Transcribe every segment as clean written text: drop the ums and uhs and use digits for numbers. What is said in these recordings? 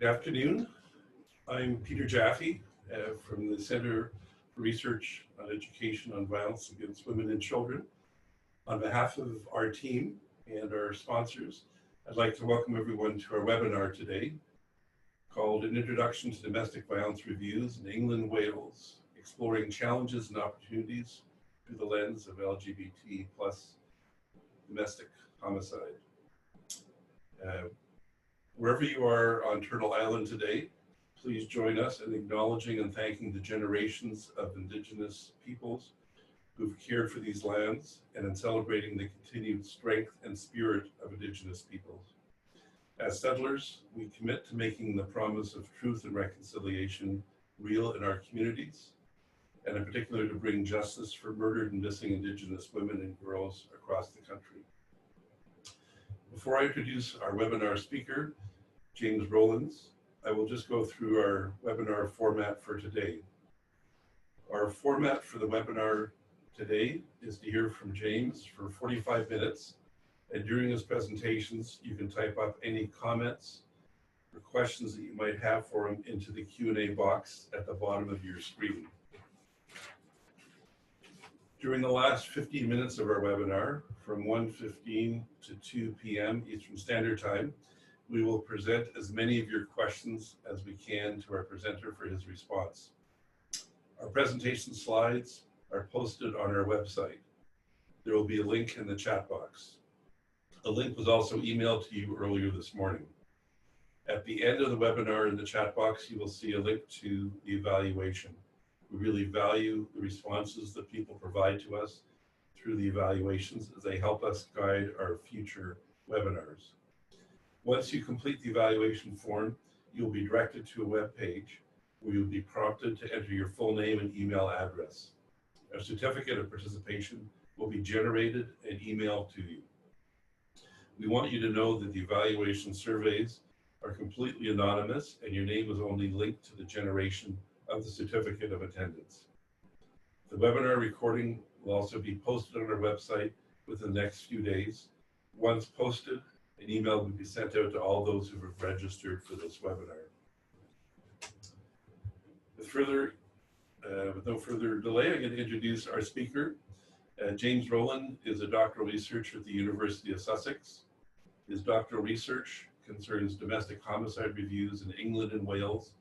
Good afternoon. I'm Peter Jaffe from the Center for Research on Education on Violence Against Women and Children. On behalf of our team and our sponsors, I'd like to welcome everyone to our webinar today called An Introduction to Domestic Violence Reviews in England and Wales, Exploring Challenges and Opportunities through the Lens of LGBT plus Domestic Homicide. Wherever you are on Turtle Island today, please join us in acknowledging and thanking the generations of Indigenous peoples who've cared for these lands and in celebrating the continued strength and spirit of Indigenous peoples. As settlers, we commit to making the promise of truth and reconciliation real in our communities, and in particular to bring justice for murdered and missing Indigenous women and girls across the country. Before I introduce our webinar speaker, James Rowlands, I will just go through our webinar format for today. Our format for the webinar today is to hear from James for 45 minutes, and during his presentations, you can type up any comments or questions that you might have for him into the Q&A box at the bottom of your screen. During the last 15 minutes of our webinar, from 1:15 to 2 p.m. Eastern Standard Time, we will present as many of your questions as we can to our presenter for his response. Our presentation slides are posted on our website. There will be a link in the chat box. A link was also emailed to you earlier this morning. At the end of the webinar in the chat box, you will see a link to the evaluation. We really value the responses that people provide to us through the evaluations as they help us guide our future webinars. Once you complete the evaluation form, you'll be directed to a web page where you'll be prompted to enter your full name and email address. A certificate of participation will be generated and emailed to you. We want you to know that the evaluation surveys are completely anonymous and your name is only linked to the generation of the certificate of attendance. The webinar recording will also be posted on our website within the next few days. Once posted, an email will be sent out to all those who have registered for this webinar. With no further delay, I'm going to introduce our speaker. James Rowland is a doctoral researcher at the University of Sussex. His doctoral research concerns domestic homicide reviews in England and Wales,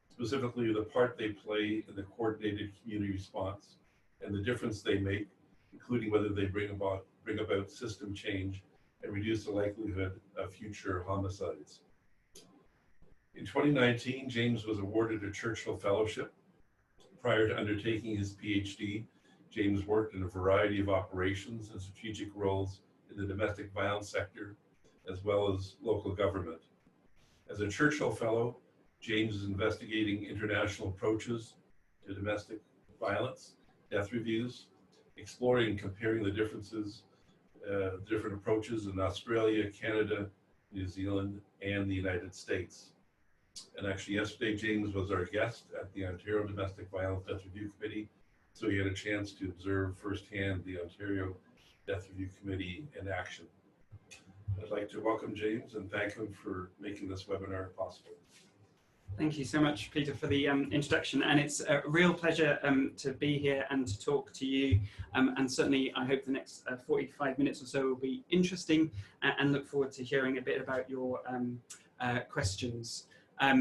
specifically the part they play in the coordinated community response and the difference they make, including whether they bring about system change and reduce the likelihood of future homicides. In 2019, James was awarded a Churchill Fellowship. Prior to undertaking his PhD, James worked in a variety of operations and strategic roles in the domestic violence sector, as well as local government. As a Churchill Fellow, James is investigating international approaches to domestic violence, death reviews, exploring and comparing the differences, different approaches in Australia, Canada, New Zealand, and the United States. And actually yesterday, James was our guest at the Ontario Domestic Violence Death Review Committee, so he had a chance to observe firsthand the Ontario Death Review Committee in action. I'd like to welcome James and thank him for making this webinar possible. Thank you so much, Peter, for the introduction, and it's a real pleasure to be here and to talk to you, and certainly I hope the next 45 minutes or so will be interesting, and look forward to hearing a bit about your questions. As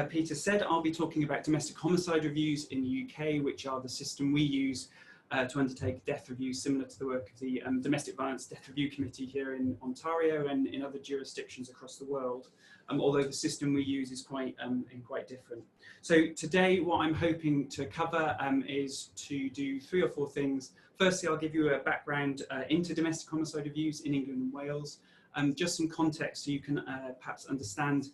Peter said, I'll be talking about domestic homicide reviews in the UK, which are the system we use to undertake death reviews similar to the work of the Domestic Violence Death Review Committee here in Ontario and in other jurisdictions across the world, although the system we use is quite different. So today what I'm hoping to cover is to do 3 or 4 things. Firstly, I'll give you a background into domestic homicide reviews in England and Wales, just some context so you can perhaps understand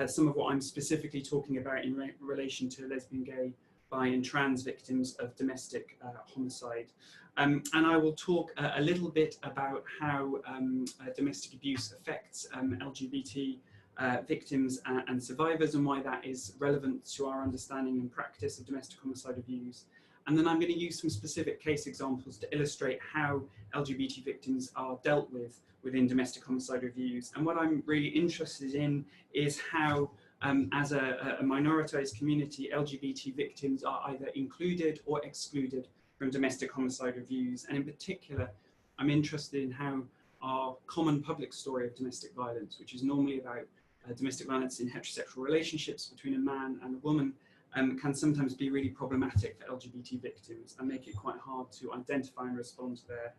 some of what I'm specifically talking about in relation to lesbian, gay, bi and trans victims of domestic homicide. And I will talk a little bit about how domestic abuse affects LGBT victims and survivors, and why that is relevant to our understanding and practice of domestic homicide reviews. And then I'm going to use some specific case examples to illustrate how LGBT victims are dealt with within domestic homicide reviews. And what I'm really interested in is how, as a minoritized community, LGBT victims are either included or excluded from domestic homicide reviews. And in particular, I'm interested in how our common public story of domestic violence, which is normally about domestic violence in heterosexual relationships between a man and a woman, can sometimes be really problematic for LGBT victims and make it quite hard to identify and respond to their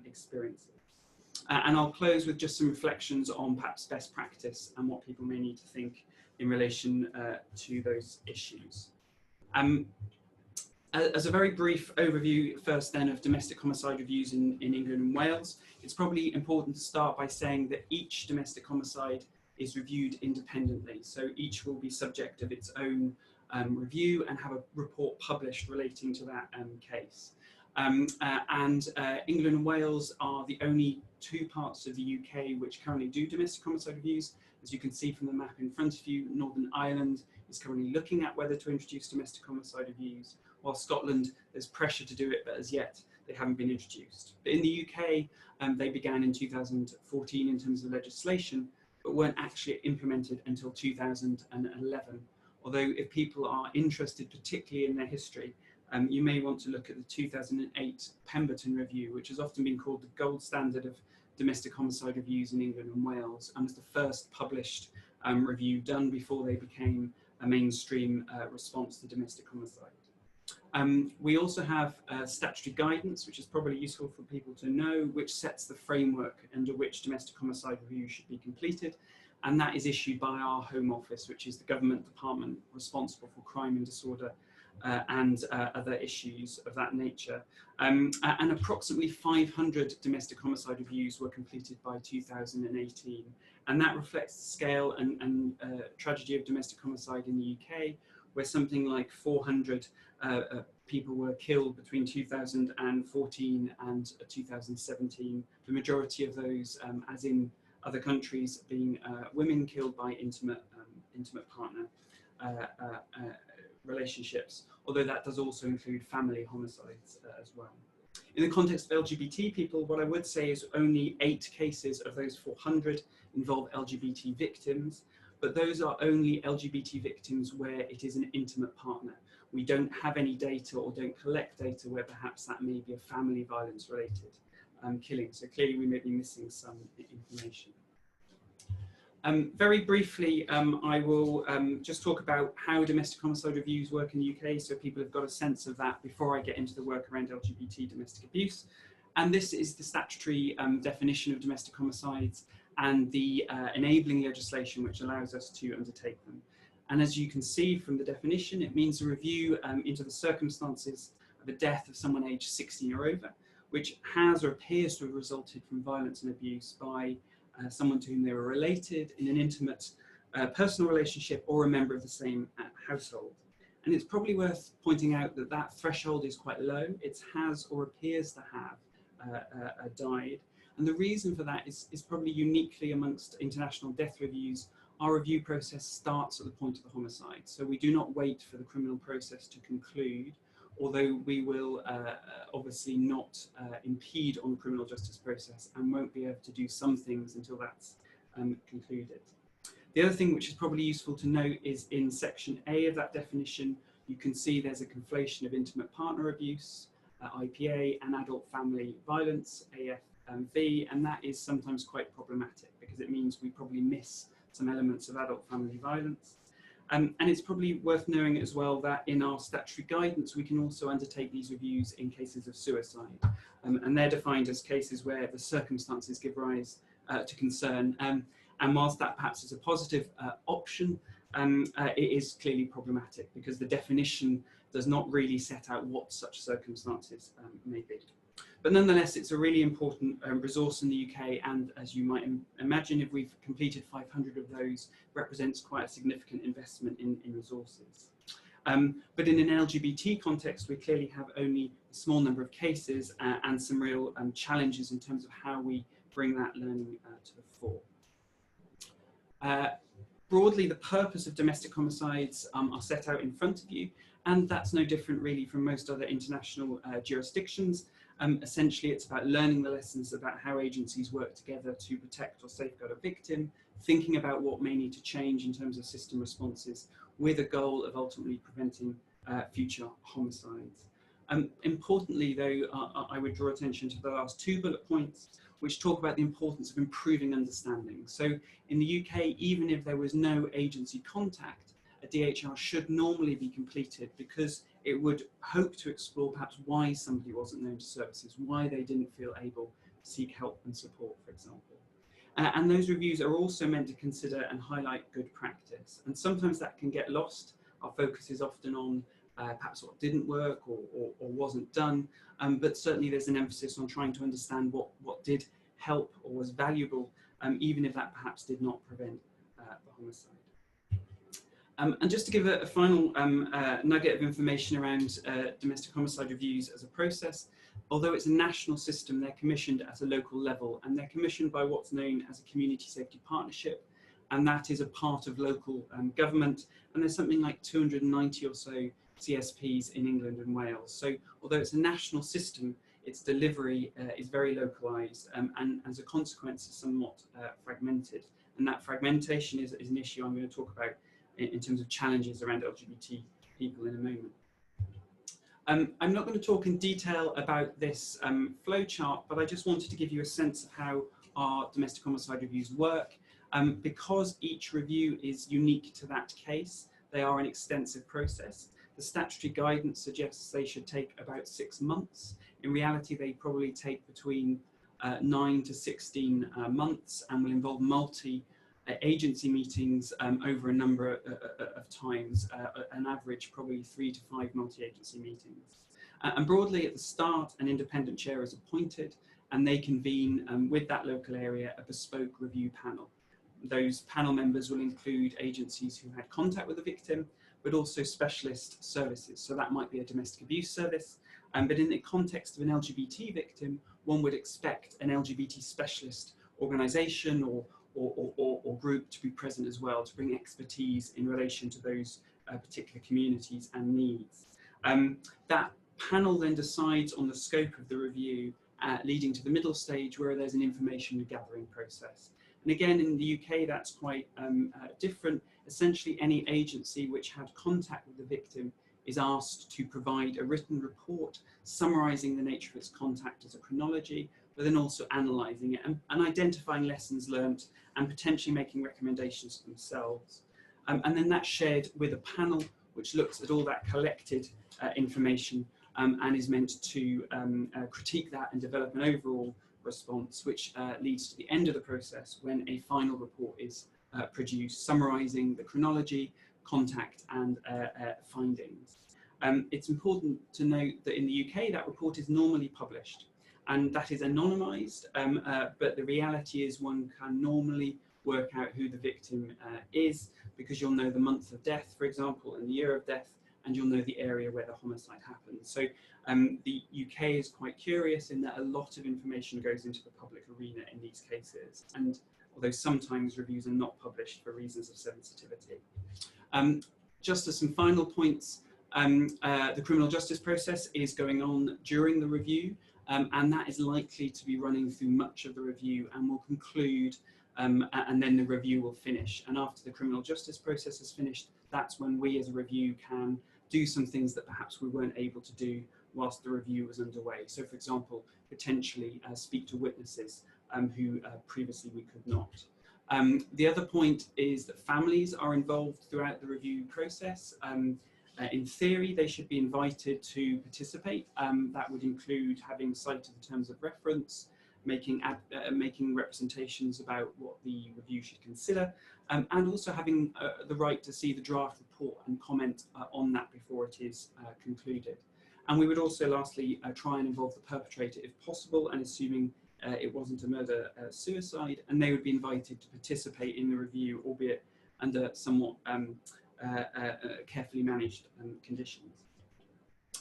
experiences. And I'll close with just some reflections on perhaps best practice and what people may need to think in relation to those issues. As a very brief overview first then of domestic homicide reviews in England and Wales, it's probably important to start by saying that each domestic homicide is reviewed independently. So each will be subject of its own review and have a report published relating to that case. England and Wales are the only two parts of the UK which currently do domestic homicide reviews. As you can see from the map in front of you, Northern Ireland is currently looking at whether to introduce domestic homicide reviews, while Scotland, there's pressure to do it, but as yet they haven't been introduced. But in the UK, they began in 2014 in terms of legislation, but weren't actually implemented until 2011. Although if people are interested particularly in their history, you may want to look at the 2008 Pemberton Review, which has often been called the gold standard of domestic homicide reviews in England and Wales, and was the first published review done before they became a mainstream response to domestic homicide. We also have statutory guidance, which is probably useful for people to know, which sets the framework under which domestic homicide reviews should be completed. And that is issued by our Home Office, which is the government department responsible for crime and disorder and other issues of that nature. And approximately 500 domestic homicide reviews were completed by 2018. And that reflects the scale and tragedy of domestic homicide in the UK, where something like 400 people were killed between 2014 and 2017. The majority of those, as in other countries, being women killed by intimate partner relationships, although that does also include family homicides as well. In the context of LGBT people, what I would say is only 8 cases of those 400 involve LGBT victims, but those are only LGBT victims where it is an intimate partner. We don't have any data or don't collect data where perhaps that may be a family violence related killing. So clearly we may be missing some information. Very briefly, I will just talk about how domestic homicide reviews work in the UK, so people have got a sense of that before I get into the work around LGBT domestic abuse. And this is the statutory definition of domestic homicides and the enabling legislation which allows us to undertake them. And as you can see from the definition, it means a review into the circumstances of a death of someone aged 16 or over, which has or appears to have resulted from violence and abuse by someone to whom they were related in an intimate personal relationship or a member of the same household. And it's probably worth pointing out that that threshold is quite low. It has or appears to have died. And the reason for that is probably uniquely amongst international death reviews. Our review process starts at the point of the homicide. So we do not wait for the criminal process to conclude, although we will obviously not impede on the criminal justice process and won't be able to do some things until that's concluded. The other thing which is probably useful to note is in section A of that definition, you can see there's a conflation of intimate partner abuse, IPA, and adult family violence, AFV, and that is sometimes quite problematic because it means we probably miss some elements of adult family violence. And it's probably worth knowing as well that in our statutory guidance, we can also undertake these reviews in cases of suicide. And they're defined as cases where the circumstances give rise to concern. And whilst that perhaps is a positive option, it is clearly problematic because the definition does not really set out what such circumstances may be. But nonetheless, it's a really important resource in the UK, and as you might imagine, if we've completed 500 of those, represents quite a significant investment in resources. But in an LGBT context, we clearly have only a small number of cases and some real challenges in terms of how we bring that learning to the fore. Broadly, the purpose of domestic homicides are set out in front of you, and that's no different really from most other international jurisdictions. Essentially, it's about learning the lessons about how agencies work together to protect or safeguard a victim, thinking about what may need to change in terms of system responses, with a goal of ultimately preventing future homicides. Importantly, though, I would draw attention to the last two bullet points, which talk about the importance of improving understanding. So in the UK, even if there was no agency contact, a DHR should normally be completed because it would hope to explore perhaps why somebody wasn't known to services, why they didn't feel able to seek help and support, for example. And those reviews are also meant to consider and highlight good practice. And sometimes that can get lost. Our focus is often on perhaps what didn't work or wasn't done, but certainly there's an emphasis on trying to understand what did help or was valuable, even if that perhaps did not prevent the homicide. And just to give a final nugget of information around domestic homicide reviews as a process, although it's a national system, they're commissioned at a local level, and they're commissioned by what's known as a community safety partnership, and that is a part of local government, and there's something like 290 or so CSPs in England and Wales. So although it's a national system, its delivery is very localised, and as a consequence is somewhat fragmented. And that fragmentation is an issue I'm going to talk about in terms of challenges around LGBT people in a moment. I'm not going to talk in detail about this flowchart, but I just wanted to give you a sense of how our domestic homicide reviews work. Because each review is unique to that case, they are an extensive process. The statutory guidance suggests they should take about 6 months. In reality, they probably take between 9 to 16 months and will involve multi-agency meetings over a number of times, an average probably 3 to 5 multi-agency meetings. And broadly at the start, an independent chair is appointed and they convene with that local area a bespoke review panel. Those panel members will include agencies who had contact with the victim, but also specialist services. So that might be a domestic abuse service, but in the context of an LGBT victim, one would expect an LGBT specialist organisation or group to be present as well, to bring expertise in relation to those particular communities and needs. That panel then decides on the scope of the review, leading to the middle stage where there's an information gathering process. And again, in the UK, that's quite different. Essentially, any agency which had contact with the victim is asked to provide a written report summarising the nature of its contact as a chronology, but then also analysing it and identifying lessons learnt and potentially making recommendations to themselves. And then that's shared with a panel which looks at all that collected information and is meant to critique that and develop an overall response, which leads to the end of the process when a final report is produced, summarising the chronology, contact and findings. It's important to note that in the UK that report is normally published and that is anonymised, but the reality is one can normally work out who the victim is because you'll know the month of death, for example, and the year of death, and you'll know the area where the homicide happened. So the UK is quite curious in that a lot of information goes into the public arena in these cases, and although sometimes reviews are not published for reasons of sensitivity. Just as some final points, the criminal justice process is going on during the review, and that is likely to be running through much of the review and will conclude, and then the review will finish. And after the criminal justice process is finished, that's when we as a review can do some things that perhaps we weren't able to do whilst the review was underway. So for example, potentially speak to witnesses who previously we could not. The other point is that families are involved throughout the review process. In theory, they should be invited to participate. That would include having sight of the terms of reference, making representations about what the review should consider, and also having the right to see the draft report and comment on that before it is concluded. And we would also lastly try and involve the perpetrator if possible, and assuming it wasn't a murder-suicide, and they would be invited to participate in the review, albeit under somewhat carefully managed conditions.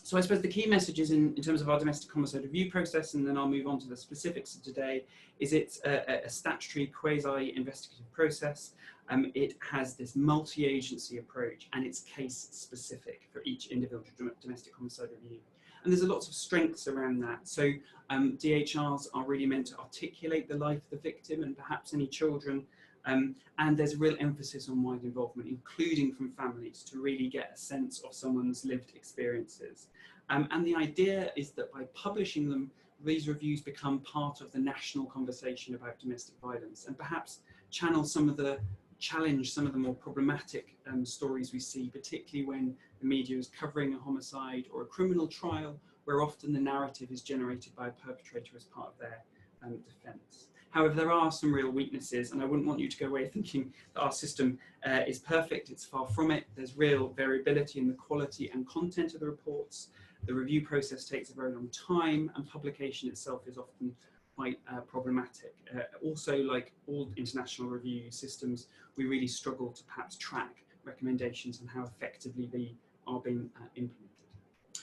So I suppose the key messages in terms of our domestic homicide review process, and then I'll move on to the specifics of today, is it's a statutory quasi-investigative process. It has this multi-agency approach, and it's case-specific for each individual domestic homicide review. And there's lots of strengths around that. So DHRs are really meant to articulate the life of the victim and perhaps any children. And there's a real emphasis on wide involvement, including from families, to really get a sense of someone's lived experiences. And the idea is that by publishing them, these reviews become part of the national conversation about domestic violence, and perhaps channel some of the more problematic stories we see, particularly when the media is covering a homicide or a criminal trial, where often the narrative is generated by a perpetrator as part of their defence. However, there are some real weaknesses, and I wouldn't want you to go away thinking that our system is perfect. It's far from it. There's real variability in the quality and content of the reports. The review process takes a very long time, and publication itself is often quite problematic. Also, like all international review systems, we really struggle to perhaps track recommendations and how effectively they are being implemented.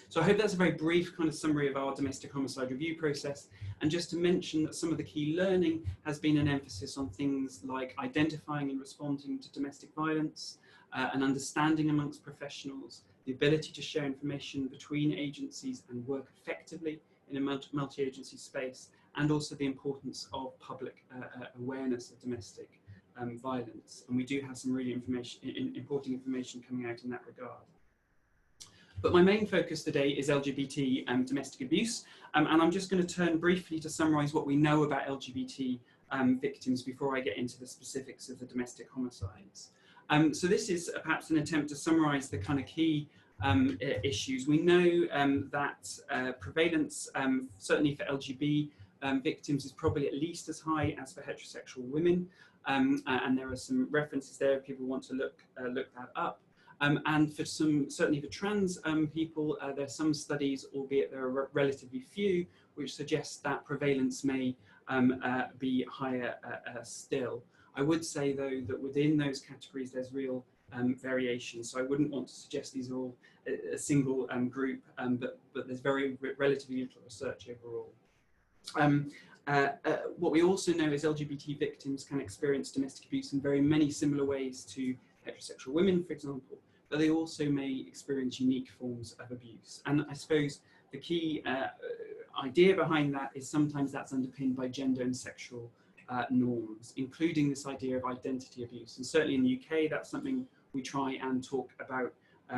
So I hope that's a very brief kind of summary of our domestic homicide review process. And just to mention that some of the key learning has been an emphasis on things like identifying and responding to domestic violence, an understanding amongst professionals, the ability to share information between agencies and work effectively in a multi-agency space, and also the importance of public awareness of domestic violence. And we do have some really important information coming out in that regard. But my main focus today is LGBT domestic abuse, and I'm just going to turn briefly to summarise what we know about LGBT victims before I get into the specifics of the domestic homicides. So this is perhaps an attempt to summarise the kind of key issues. We know that prevalence, certainly for LGBT victims, is probably at least as high as for heterosexual women, and there are some references there if people want to look that up. And for certainly for trans people, there are some studies, albeit there are relatively few, which suggest that prevalence may be higher still. I would say, though, that within those categories, there's real variation. So I wouldn't want to suggest these are all a single group, but there's relatively little research overall. What we also know is LGBT victims can experience domestic abuse in very many similar ways to heterosexual women, for example, but they also may experience unique forms of abuse. And I suppose the key idea behind that is sometimes that's underpinned by gender and sexual norms, including this idea of identity abuse. And certainly in the UK, that's something we try and talk about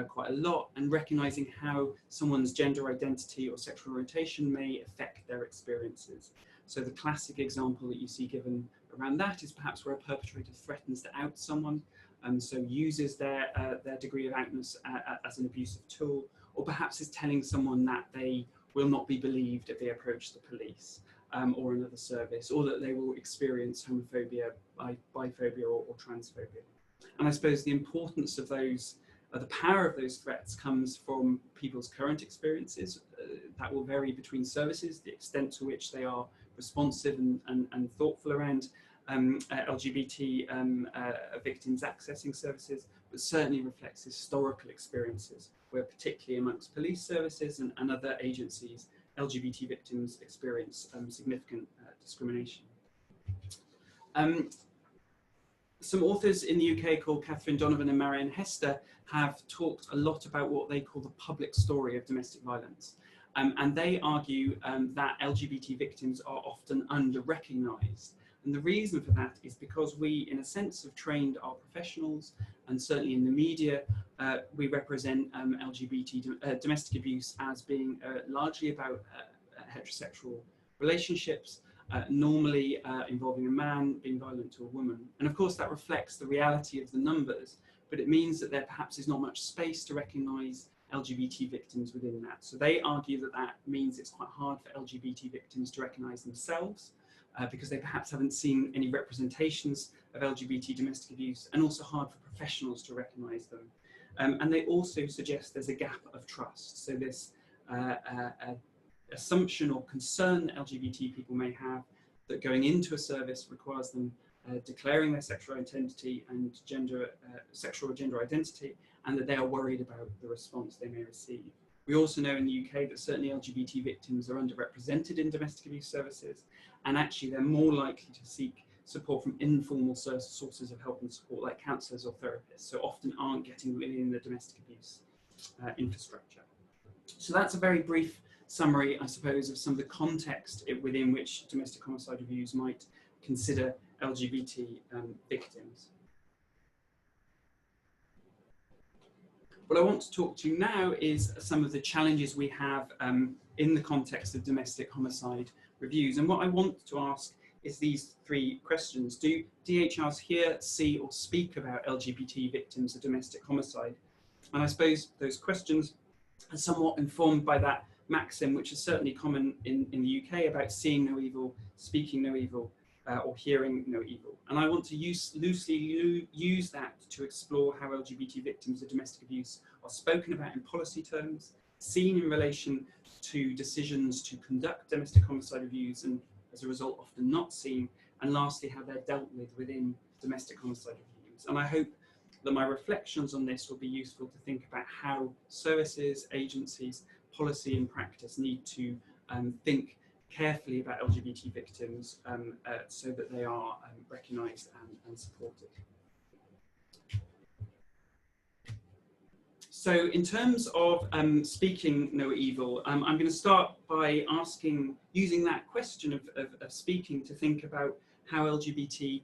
quite a lot, and recognising how someone's gender identity or sexual orientation may affect their experiences. So the classic example that you see given around that is perhaps where a perpetrator threatens to out someone, so uses their degree of outness as an abusive tool, or perhaps is telling someone that they will not be believed if they approach the police or another service, or that they will experience homophobia, biphobia, or transphobia. And I suppose the importance of those, the power of those threats comes from people's current experiences. That will vary between services, the extent to which they are responsive and thoughtful around LGBT victims accessing services, but certainly reflects historical experiences where, particularly amongst police services and other agencies, LGBT victims experience significant discrimination. Some authors in the UK called Catherine Donovan and Marianne Hester have talked a lot about what they call the public story of domestic violence. And they argue that LGBT victims are often under-recognised. And the reason for that is because we, in a sense, have trained our professionals, and certainly in the media, we represent LGBT domestic abuse as being largely about heterosexual relationships, normally involving a man being violent to a woman. And of course, that reflects the reality of the numbers, but it means that there perhaps is not much space to recognise LGBT victims within that. So they argue that that means it's quite hard for LGBT victims to recognise themselves, because they perhaps haven't seen any representations of LGBT domestic abuse, and also hard for professionals to recognise them. And they also suggest there's a gap of trust. So this assumption or concern that LGBT people may have that going into a service requires them declaring their sexual identity and sexual or gender identity, and that they are worried about the response they may receive. We also know in the UK that certainly LGBT victims are underrepresented in domestic abuse services, and actually they're more likely to seek support from informal sources of help and support like counsellors or therapists, so often aren't getting within the domestic abuse infrastructure. So that's a very brief summary, I suppose, of some of the context within which domestic homicide reviews might consider LGBT victims. What I want to talk to you now is some of the challenges we have in the context of domestic homicide reviews. And what I want to ask is these three questions. Do DHRs hear, see or speak about LGBT victims of domestic homicide? And I suppose those questions are somewhat informed by that maxim, which is certainly common in the UK, about seeing no evil, speaking no evil, or hearing no evil. And I want to loosely use that to explore how LGBT victims of domestic abuse are spoken about in policy terms, seen in relation to decisions to conduct domestic homicide reviews, and as a result often not seen, and lastly how they're dealt with within domestic homicide reviews. And I hope that my reflections on this will be useful to think about how services, agencies, policy and practice need to think carefully about LGBT victims so that they are recognised and supported. So in terms of speaking no evil, I'm going to start by using that question of speaking to think about how LGBT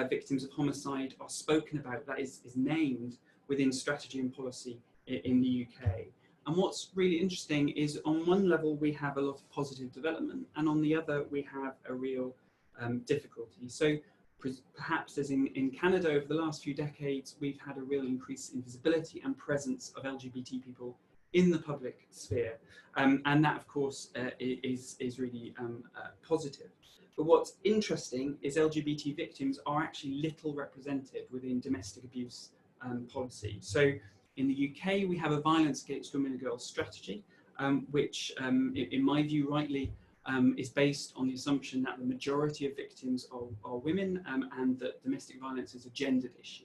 victims of homicide are spoken about, that is named within strategy and policy in the UK. And what's really interesting is on one level we have a lot of positive development, and on the other we have a real difficulty. So perhaps as in Canada over the last few decades, we've had a real increase in visibility and presence of LGBT people in the public sphere. And that of course is really positive. But what's interesting is LGBT victims are actually little represented within domestic abuse policy. So in the UK, we have a violence against women and girls strategy, which in my view rightly is based on the assumption that the majority of victims are women and that domestic violence is a gendered issue.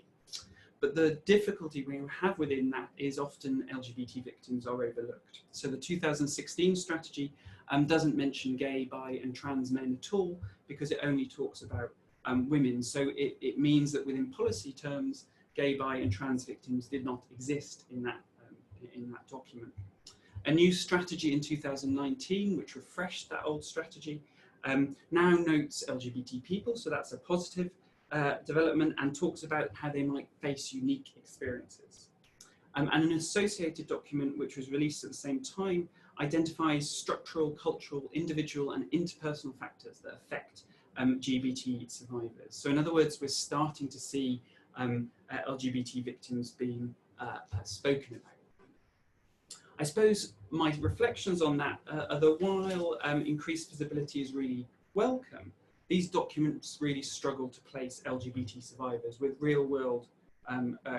But the difficulty we have within that is often LGBT victims are overlooked. So the 2016 strategy doesn't mention gay, bi and trans men at all, because it only talks about women. So it means that within policy terms, gay, bi and trans victims did not exist in that document. A new strategy in 2019, which refreshed that old strategy, now notes LGBT people, so that's a positive development, and talks about how they might face unique experiences. And an associated document, which was released at the same time, identifies structural, cultural, individual and interpersonal factors that affect LGBT survivors. So in other words, we're starting to see LGBT victims being spoken about. I suppose my reflections on that are that while increased visibility is really welcome, these documents really struggle to place LGBT survivors with real world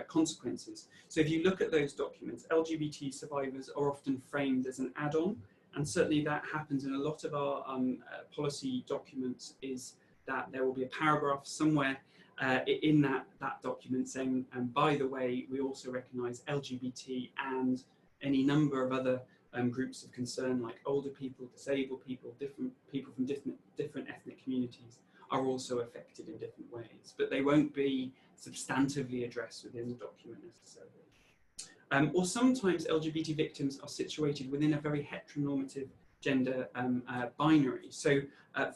consequences. So if you look at those documents, LGBT survivors are often framed as an add-on, and certainly that happens in a lot of our policy documents, is that there will be a paragraph somewhere in that document saying, and by the way, we also recognise LGBT and any number of other groups of concern like older people, disabled people, different people from different ethnic communities are also affected in different ways, but they won't be substantively addressed within the document necessarily. Or sometimes LGBT victims are situated within a very heteronormative gender binary. So,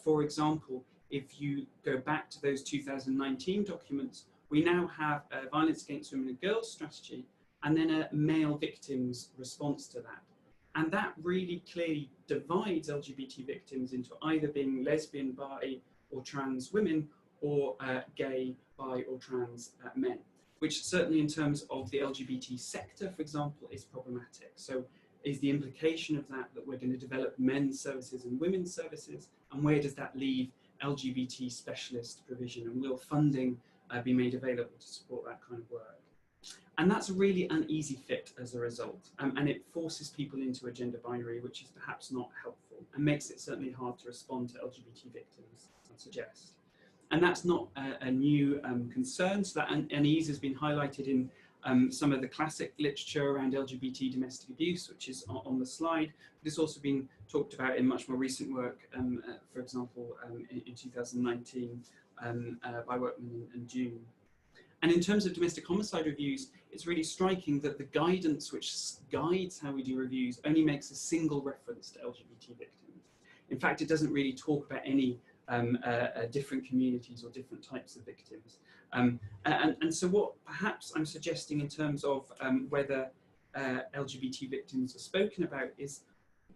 for example, if you go back to those 2019 documents, we now have a violence against women and girls strategy, and then a male victims response to that. And that really clearly divides LGBT victims into either being lesbian, bi or trans women, or gay, bi or trans men, which certainly in terms of the LGBT sector, for example, is problematic. So is the implication of that we're going to develop men's services and women's services, and where does that leave LGBT specialist provision, and will funding be made available to support that kind of work? And that's a really uneasy fit as a result, and it forces people into a gender binary, which is perhaps not helpful, and makes it certainly hard to respond to LGBT victims, I suggest. And that's not a new concern, so that unease has been highlighted in some of the classic literature around LGBT domestic abuse, which is on the slide, but it's also been talked about in much more recent work, for example, in 2019 by Workman and June. And in terms of domestic homicide reviews, it's really striking that the guidance which guides how we do reviews only makes a single reference to LGBT victims. In fact, it doesn't really talk about any different communities or different types of victims. And so what perhaps I'm suggesting in terms of whether LGBT victims are spoken about is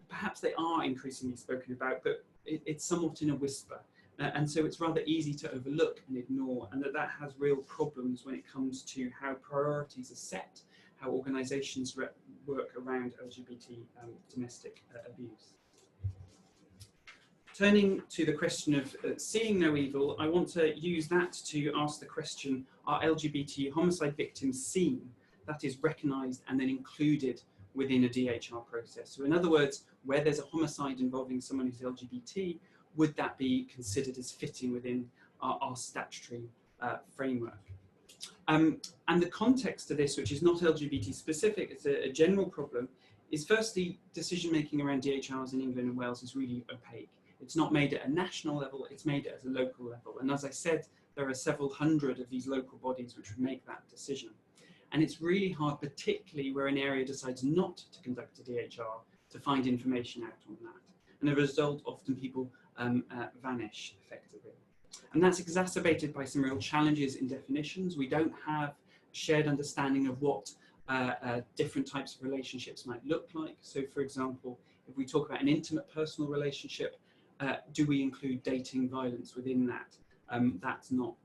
perhaps they are increasingly spoken about, but it's somewhat in a whisper. And so it's rather easy to overlook and ignore, and that has real problems when it comes to how priorities are set, how organisations work around LGBT domestic abuse. Turning to the question of seeing no evil, I want to use that to ask the question, are LGBT homicide victims seen, that is recognised and then included within a DHR process? So in other words, where there's a homicide involving someone who's LGBT, would that be considered as fitting within our statutory framework? And the context of this, which is not LGBT specific, it's a general problem, is firstly, decision-making around DHRs in England and Wales is really opaque. It's not made at a national level, it's made at a local level. And as I said, there are several hundred of these local bodies which would make that decision. And it's really hard, particularly where an area decides not to conduct a DHR, to find information out on that. And as a result, often people vanish effectively. And that's exacerbated by some real challenges in definitions. We don't have shared understanding of what different types of relationships might look like. So for example, if we talk about an intimate personal relationship, do we include dating violence within that? That's not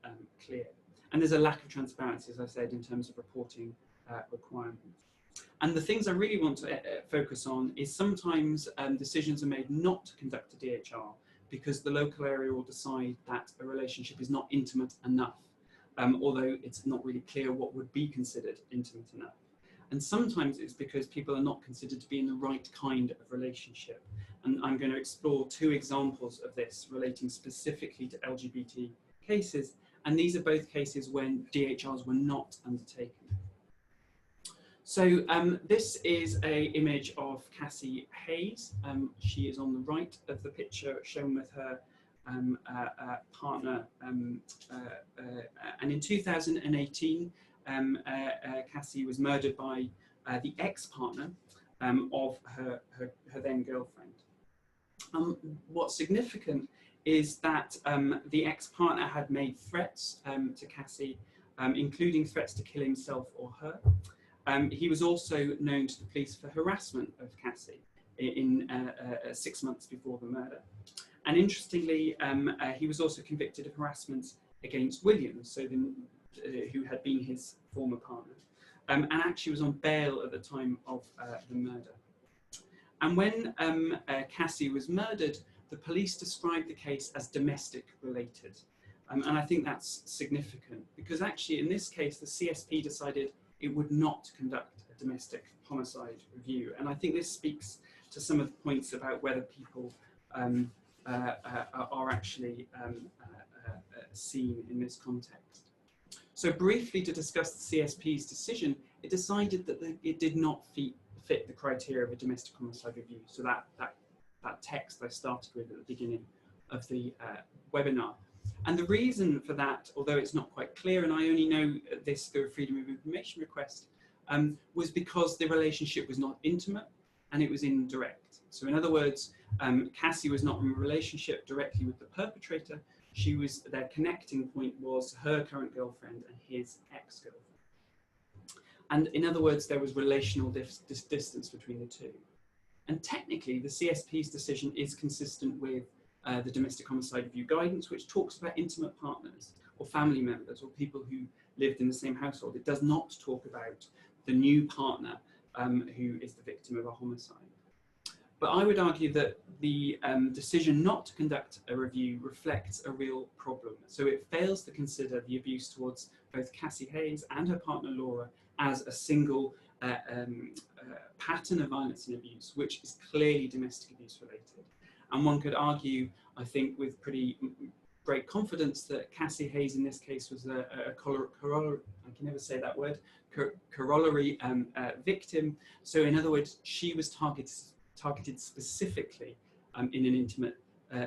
clear. And there's a lack of transparency, as I said, in terms of reporting requirements. And the things I really want to focus on is sometimes decisions are made not to conduct a DHR because the local area will decide that a relationship is not intimate enough, although it's not really clear what would be considered intimate enough. And sometimes it's because people are not considered to be in the right kind of relationship. And I'm going to explore two examples of this relating specifically to LGBT cases. And these are both cases when DHRs were not undertaken. So this is an image of Cassie Hayes. She is on the right of the picture, shown with her partner. And in 2018, Cassie was murdered by the ex-partner of her then girlfriend. What's significant is that the ex-partner had made threats to Cassie, including threats to kill himself or her. He was also known to the police for harassment of Cassie in 6 months before the murder. And interestingly, he was also convicted of harassment against Williams, so who had been his former partner, and actually was on bail at the time of the murder. And when Cassie was murdered, the police described the case as domestic related. And I think that's significant because actually in this case, the CSP decided it would not conduct a domestic homicide review. And I think this speaks to some of the points about whether people are actually seen in this context. So briefly to discuss the CSP's decision, it decided that it did not fit the criteria of a domestic homicide review. So that text I started with at the beginning of the webinar. And the reason for that, although it's not quite clear, and I only know this through a Freedom of Information request, was because the relationship was not intimate and it was indirect. So in other words, Cassie was not in a relationship directly with the perpetrator. Their connecting point was her current girlfriend and his ex-girlfriend. And in other words, there was relational distance between the two. And technically, the CSP's decision is consistent with the Domestic Homicide Review guidance, which talks about intimate partners or family members or people who lived in the same household. It does not talk about the new partner who is the victim of a homicide. But I would argue that the decision not to conduct a review reflects a real problem. So it fails to consider the abuse towards both Cassie Hayes and her partner Laura as a single pattern of violence and abuse, which is clearly domestic abuse related. And one could argue, I think, with pretty great confidence that Cassie Hayes in this case was a corollary, I can never say that word, corollary victim. So in other words, she was targeted specifically in an intimate,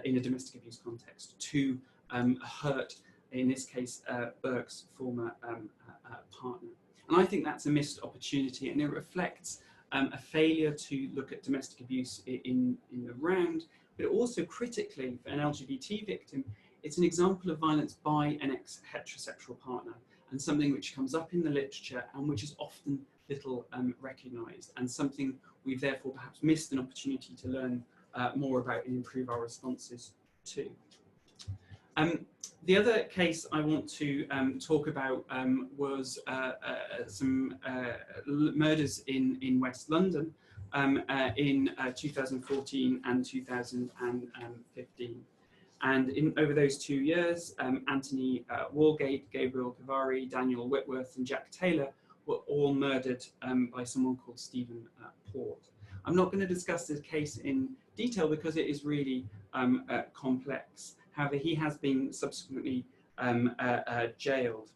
in a domestic abuse context to hurt, in this case, Burke's former partner. And I think that's a missed opportunity, and it reflects a failure to look at domestic abuse in the round, but also critically for an LGBT victim, it's an example of violence by an ex-heterosexual partner, and something which comes up in the literature and which is often little recognised, and something we've therefore perhaps missed an opportunity to learn more about and improve our responses to. The other case I want to talk about was some murders in West London in 2014 and 2015. And over those 2 years, Anthony Walgate, Gabriel Kavari, Daniel Whitworth and Jack Taylor were all murdered by someone called Stephen Port. I'm not going to discuss this case in detail because it is really complex. However, he has been subsequently jailed.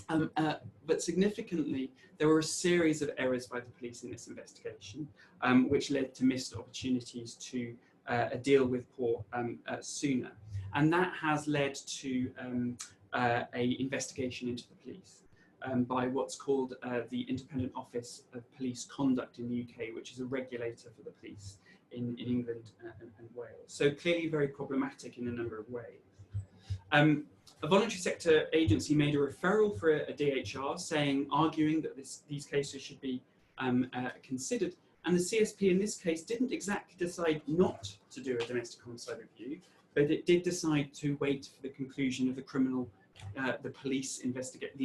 But significantly, there were a series of errors by the police in this investigation, which led to missed opportunities to deal with Port sooner. And that has led to an investigation into the police by what's called the Independent Office of Police Conduct in the UK, which is a regulator for the police in England and Wales. So clearly very problematic in a number of ways. A voluntary sector agency made a referral for a DHR arguing that these cases should be considered, and the CSP in this case didn't exactly decide not to do a domestic homicide review, but it did decide to wait for the conclusion of the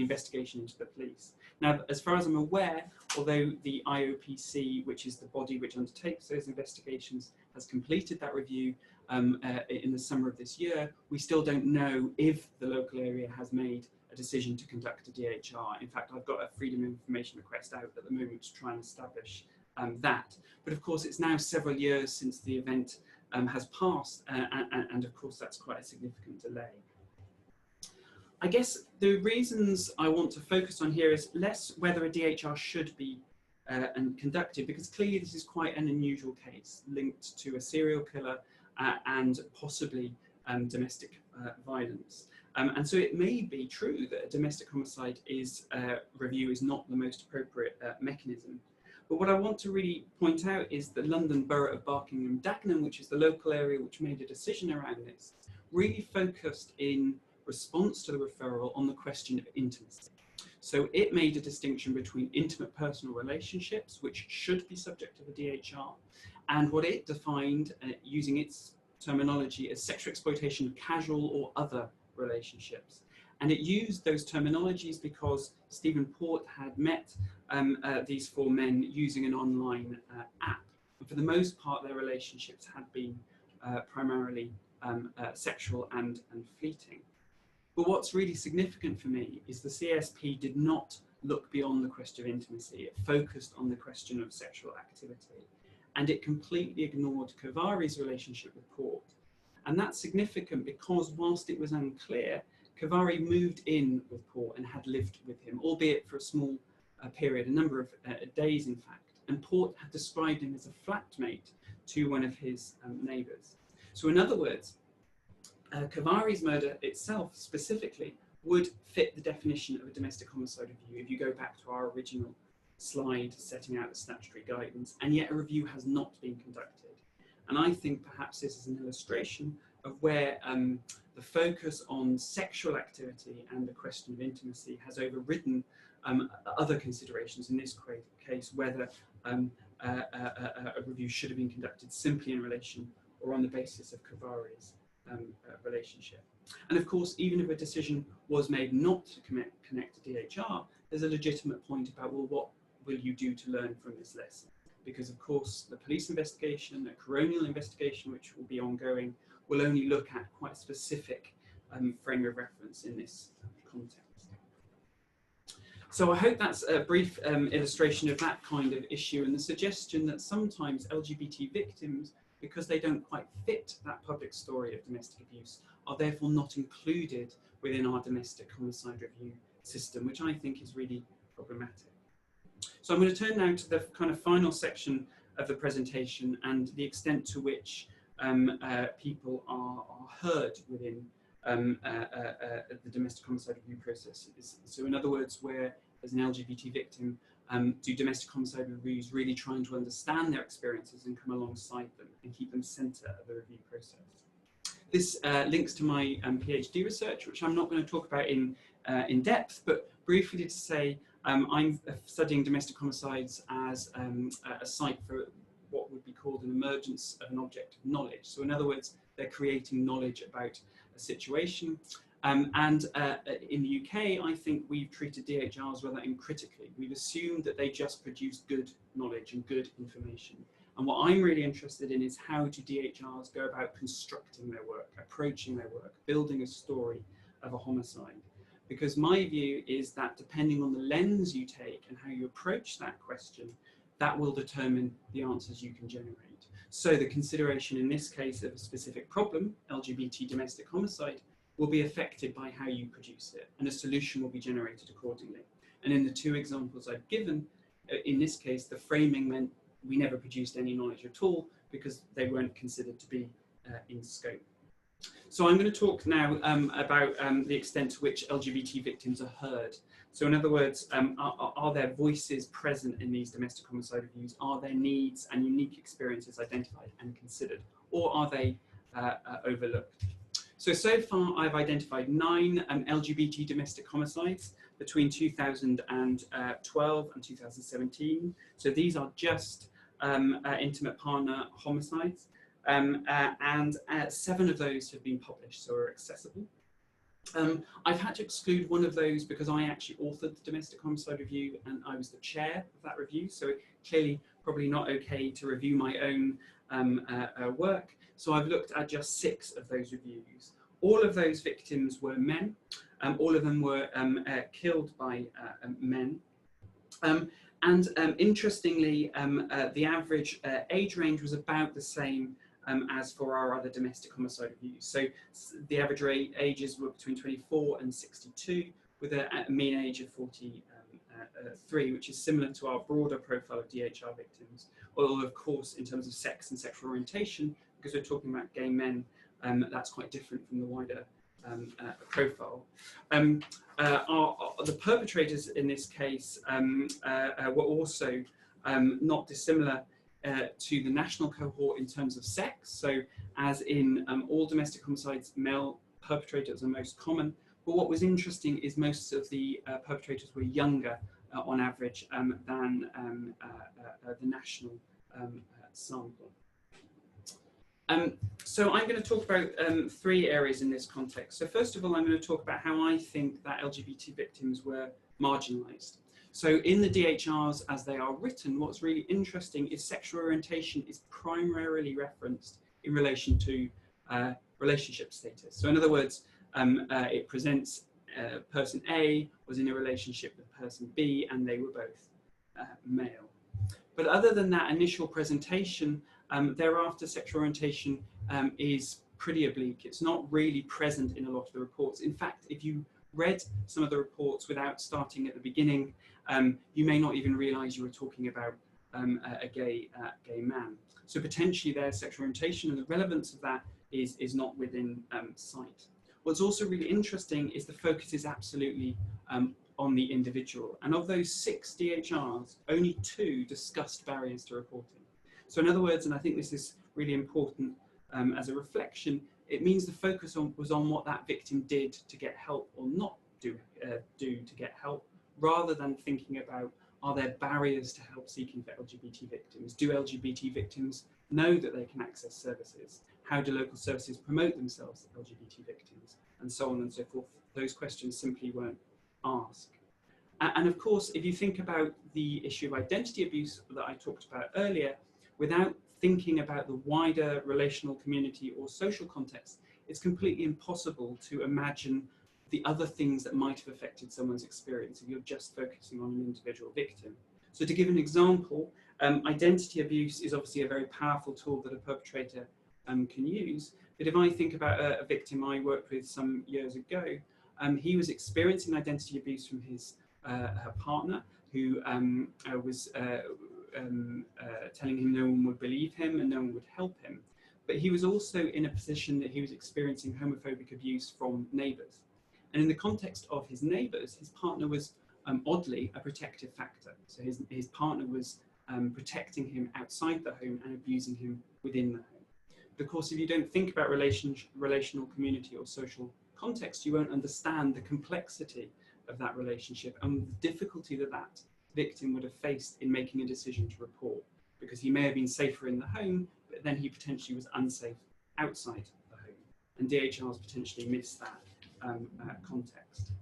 investigation into the police. Now, as far as I'm aware, although the IOPC, which is the body which undertakes those investigations, has completed that review in the summer of this year, we still don't know if the local area has made a decision to conduct a DHR. In fact, I've got a Freedom of Information request out at the moment to try and establish that. But of course, it's now several years since the event has passed, and of course, that's quite a significant delay. I guess the reasons I want to focus on here is less whether a DHR should be conducted, because clearly this is quite an unusual case linked to a serial killer and possibly domestic violence. And so it may be true that a domestic homicide review is not the most appropriate mechanism. But what I want to really point out is the London Borough of Dagenham, which is the local area which made a decision around this, really focused in response to the referral on the question of intimacy. So it made a distinction between intimate personal relationships, which should be subject to the DHR, and what it defined, using its terminology, as sexual exploitation of casual or other relationships. And it used those terminologies because Stephen Port had met these four men using an online app. And for the most part, their relationships had been primarily sexual and fleeting. But what's really significant for me is the CSP did not look beyond the question of intimacy. It focused on the question of sexual activity. And it completely ignored Kavari's relationship with Port. And that's significant because whilst it was unclear, Kavari moved in with Port and had lived with him, albeit for a small period, a number of days in fact. And Port had described him as a flatmate to one of his neighbours. So in other words, Kavari's murder itself specifically would fit the definition of a domestic homicide review if you go back to our original slide setting out the statutory guidance, and yet a review has not been conducted. And I think perhaps this is an illustration of where the focus on sexual activity and the question of intimacy has overridden other considerations, in this case, whether a review should have been conducted simply in relation or on the basis of Kavari's relationship. And of course, even if a decision was made not to connect to DHR, there's a legitimate point about, well, what will you do to learn from this lesson? Because of course, the police investigation, a coronial investigation, which will be ongoing, will only look at quite a specific frame of reference in this context. So I hope that's a brief illustration of that kind of issue and the suggestion that sometimes LGBT victims because they don't quite fit that public story of domestic abuse, are therefore not included within our domestic homicide review system, which I think is really problematic. So I'm going to turn now to the kind of final section of the presentation and the extent to which people are heard within the domestic homicide review process. So in other words, where as an LGBT victim, do domestic homicide reviews really trying to understand their experiences and come alongside them and keep them centre of the review process. This links to my PhD research, which I'm not going to talk about in depth, but briefly to say I'm studying domestic homicides as a site for what would be called an emergence of an object of knowledge. So in other words, they're creating knowledge about a situation. And in the UK, I think we've treated DHRs rather uncritically. We've assumed that they just produce good knowledge and good information. And what I'm really interested in is how do DHRs go about constructing their work, approaching their work, building a story of a homicide. Because my view is that depending on the lens you take and how you approach that question, that will determine the answers you can generate. So the consideration in this case of a specific problem, LGBT domestic homicide, will be affected by how you produce it, and a solution will be generated accordingly. And in the two examples I've given, in this case, the framing meant we never produced any knowledge at all because they weren't considered to be in scope. So I'm going to talk now about the extent to which LGBT victims are heard. So in other words, are their voices present in these domestic homicide reviews? Are their needs and unique experiences identified and considered? Or are they overlooked? So far I've identified 9 LGBT domestic homicides between 2012 and 2017. So these are just intimate partner homicides. And 7 of those have been published, so are accessible. I've had to exclude one of those because I actually authored the Domestic Homicide Review and I was the chair of that review, so clearly probably not okay to review my own work. So I've looked at just 6 of those reviews. All of those victims were men. All of them were killed by men. Interestingly, the average age range was about the same as for our other domestic homicide reviews. So the average ages were between 24 and 62, with a mean age of 43, which is similar to our broader profile of DHR victims. Although, of course, in terms of sex and sexual orientation, because we're talking about gay men, that's quite different from the wider profile. The perpetrators in this case were also not dissimilar to the national cohort in terms of sex. So as in all domestic homicides, male perpetrators are most common. But what was interesting is most of the perpetrators were younger on average than the national sample. So I'm going to talk about 3 areas in this context. So first of all, I'm going to talk about how I think that LGBT victims were marginalised. So in the DHRs as they are written, what's really interesting is sexual orientation is primarily referenced in relation to relationship status. So in other words, it presents person A was in a relationship with person B and they were both male. But other than that initial presentation, thereafter sexual orientation is pretty oblique. It's not really present in a lot of the reports. In fact, if you read some of the reports without starting at the beginning, you may not even realise you were talking about a gay man. So potentially their sexual orientation and the relevance of that is not within sight. What's also really interesting is the focus is absolutely on the individual. And of those 6 DHRs, only 2 discussed barriers to reporting. So in other words, and I think this is really important as a reflection, it means the focus was on what that victim did to get help or not do to get help, rather than thinking about, are there barriers to help seeking for LGBT victims? Do LGBT victims know that they can access services? How do local services promote themselves to LGBT victims? And so on and so forth. Those questions simply weren't asked. And of course, if you think about the issue of identity abuse that I talked about earlier, without thinking about the wider relational community or social context, it's completely impossible to imagine the other things that might have affected someone's experience if you're just focusing on an individual victim. So to give an example, Identity abuse is obviously a very powerful tool that a perpetrator can use. But if I think about a victim I worked with some years ago, he was experiencing identity abuse from his her partner, who was telling him no one would believe him and no one would help him. But he was also in a position that he was experiencing homophobic abuse from neighbours. And in the context of his neighbours, his partner was oddly a protective factor. So his partner was protecting him outside the home and abusing him within the home. But of course, if you don't think about relational community or social context, you won't understand the complexity of that relationship and the difficulty that that victim would have faced in making a decision to report, because he may have been safer in the home, but then he potentially was unsafe outside the home. And DHRs potentially miss that context.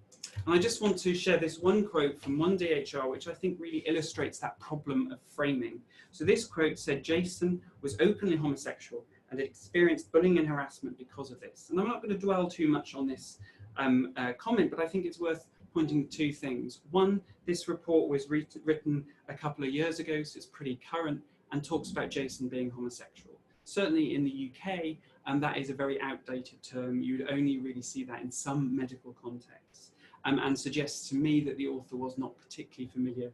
And I just want to share this one quote from one DHR, which I think really illustrates that problem of framing. So this quote said, "Jason was openly homosexual and had experienced bullying and harassment because of this." And I'm not going to dwell too much on this comment, but I think it's worth pointing to two things. One, this report was written a couple of years ago, so it's pretty current, and talks about Jason being homosexual. Certainly in the UK, that is a very outdated term. You'd only really see that in some medical contexts, and suggests to me that the author was not particularly familiar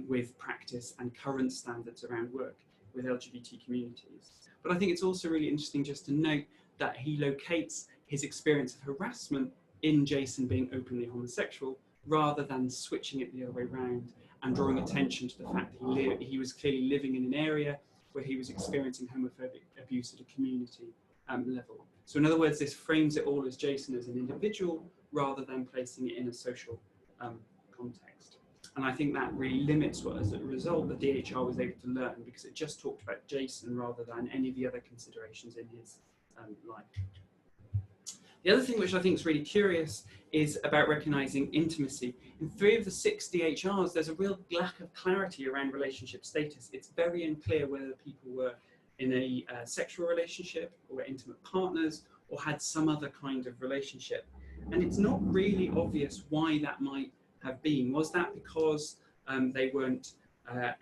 with practice and current standards around work with LGBT communities. But I think it's also really interesting just to note that he locates his experience of harassment in Jason being openly homosexual, rather than switching it the other way around and drawing attention to the fact that he was clearly living in an area where he was experiencing homophobic abuse at a community level. So in other words, this frames it all as Jason as an individual rather than placing it in a social context. And I think that really limits what, as a result, the DHR was able to learn, because it just talked about Jason rather than any of the other considerations in his life. The other thing which I think is really curious is about recognising intimacy. In 3 of the 6 DHRs, there's a real lack of clarity around relationship status. It's very unclear whether people were in a sexual relationship or were intimate partners or had some other kind of relationship. And it's not really obvious why that might have been. Was that because they weren't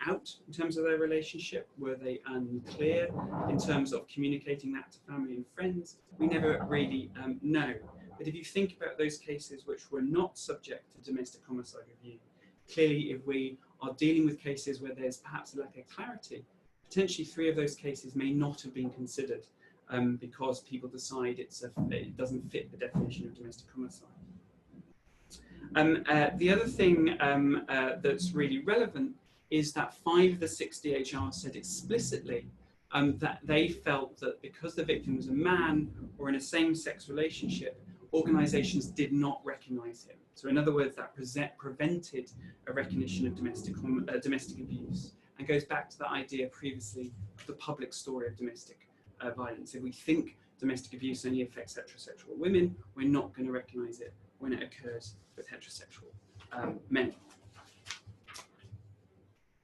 out in terms of their relationship? Were they unclear in terms of communicating that to family and friends? We never really know. But if you think about those cases which were not subject to domestic homicide review, clearly if we are dealing with cases where there's perhaps a lack of clarity, potentially 3 of those cases may not have been considered because people decide it doesn't fit the definition of domestic homicide. The other thing that's really relevant is that 5 of the 6 DHRs said explicitly that they felt that because the victim was a man or in a same-sex relationship, organisations did not recognise him. So in other words, that prevented a recognition of domestic abuse, and goes back to the idea previously of the public story of domestic violence. If we think domestic abuse only affects heterosexual women, we're not going to recognise it when it occurs with heterosexual men.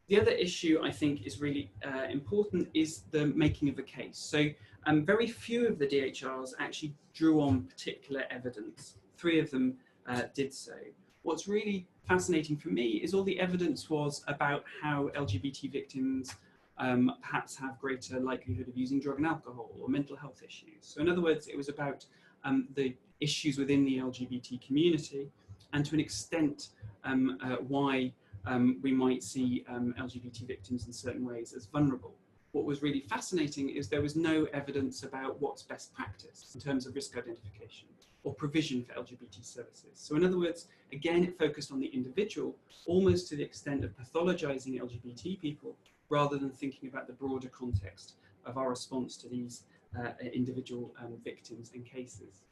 The other issue I think is really important is the making of a case. So very few of the DHRs actually drew on particular evidence. 3 of them did so. What's really fascinating for me is all the evidence was about how LGBT victims perhaps have greater likelihood of using drug and alcohol or mental health issues. So in other words, it was about the issues within the LGBT community, and to an extent why we might see LGBT victims in certain ways as vulnerable. What was really fascinating is there was no evidence about what's best practice in terms of risk identification or provision for LGBT services. So in other words, again, it focused on the individual, almost to the extent of pathologizing LGBT people, rather than thinking about the broader context of our response to these individual victims and cases.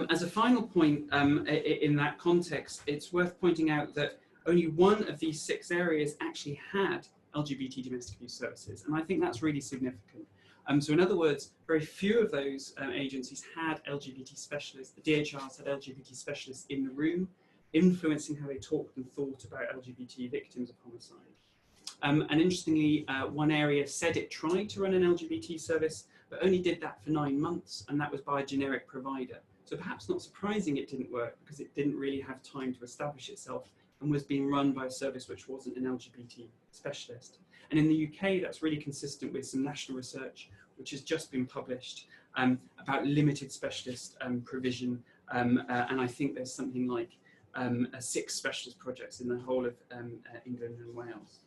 As a final point in that context, it's worth pointing out that only 1 of these 6 areas actually had LGBT domestic abuse services, and I think that's really significant. So in other words, very few of those agencies had LGBT specialists. The DHRs had LGBT specialists in the room, influencing how they talked and thought about LGBT victims of homicide. And interestingly, one area said it tried to run an LGBT service, but only did that for 9 months, and that was by a generic provider. So perhaps not surprising it didn't work, because it didn't really have time to establish itself and was being run by a service which wasn't an LGBT specialist. And in the UK, that's really consistent with some national research which has just been published about limited specialist provision, and I think there's something like 6 specialist projects in the whole of England and Wales.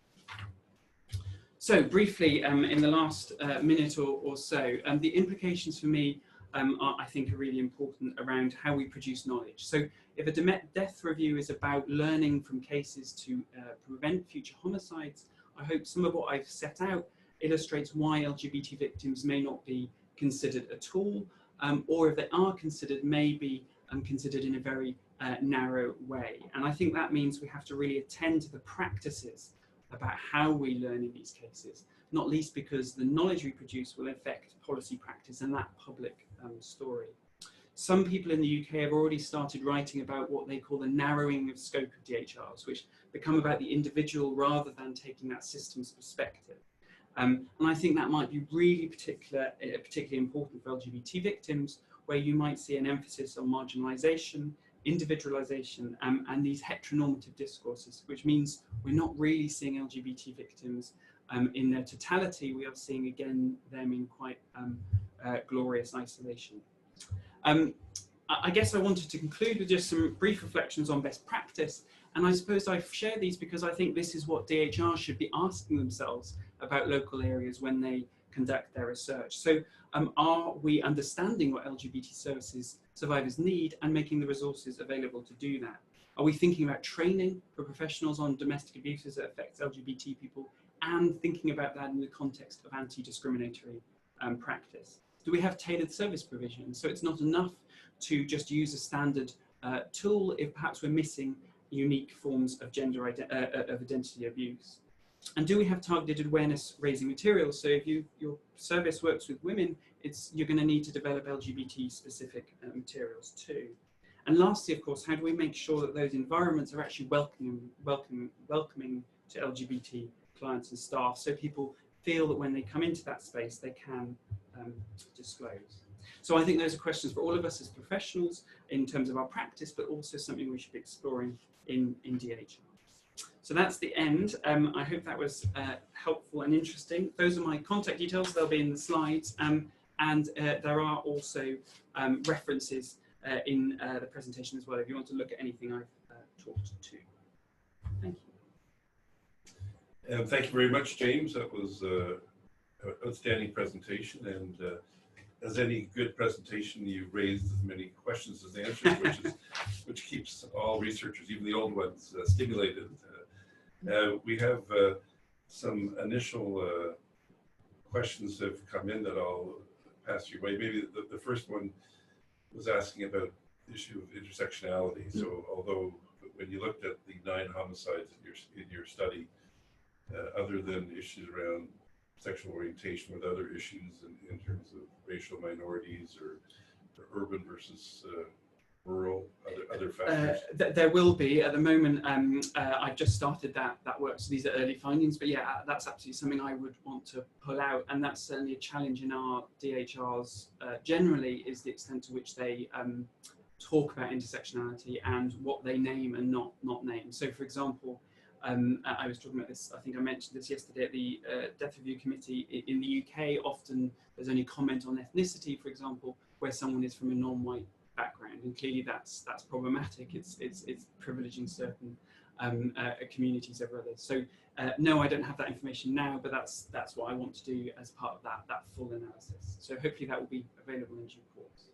So briefly, in the last minute or so, the implications for me I think are really important around how we produce knowledge. So if a death review is about learning from cases to prevent future homicides, I hope some of what I've set out illustrates why LGBT victims may not be considered at all, or if they are considered, may be considered in a very narrow way. And I think that means we have to really attend to the practices about how we learn in these cases, not least because the knowledge we produce will affect policy practice and that public story. Some people in the UK have already started writing about what they call the narrowing of scope of DHRs, which become about the individual rather than taking that system's perspective. And I think that might be really particularly important for LGBT victims, where you might see an emphasis on marginalisation, individualisation, and these heteronormative discourses, which means we're not really seeing LGBT victims in their totality. We are seeing, again, them in quite glorious isolation. I guess I wanted to conclude with just some brief reflections on best practice, and I suppose I've shared these because I think this is what DHR should be asking themselves about local areas when they conduct their research. So are we understanding what LGBT services survivors need and making the resources available to do that? Are we thinking about training for professionals on domestic abuses that affects LGBT people and thinking about that in the context of anti-discriminatory practice? Do we have tailored service provision? So it's not enough to just use a standard tool if perhaps we're missing unique forms of of identity abuse. And do we have targeted awareness raising materials? So if your service works with women, you're going to need to develop LGBT specific materials too. And lastly, of course, how do we make sure that those environments are actually welcoming to LGBT clients and staff, so people feel that when they come into that space, they can disclose. So I think those are questions for all of us as professionals in terms of our practice, but also something we should be exploring in DHR. So that's the end. I hope that was helpful and interesting. Those are my contact details. They'll be in the slides. And there are also references in the presentation as well, if you want to look at anything I've talked to. Thank you. Thank you very much, James. That was an outstanding presentation. And as any good presentation, you raised as many questions as answers, which keeps all researchers, even the old ones, stimulated. We have some initial questions that have come in that I'll pass your way. Maybe the first one was asking about the issue of intersectionality. So although when you looked at the 9 homicides in your study, other than issues around sexual orientation, with other issues in terms of racial minorities or urban versus rural, other factors? There will be. At the moment, I've just started that work, so these are early findings, but yeah, that's absolutely something I would want to pull out, and that's certainly a challenge in our DHRs generally, is the extent to which they talk about intersectionality and what they name and not name. So for example, I was talking about this, I think I mentioned this yesterday at the Death Review Committee. In the UK, often there's only comment on ethnicity, for example, where someone is from a non-white background, and clearly that's problematic. It's privileging certain communities over others. So no, I don't have that information now, but that's what I want to do as part of that full analysis. So hopefully that will be available in due course.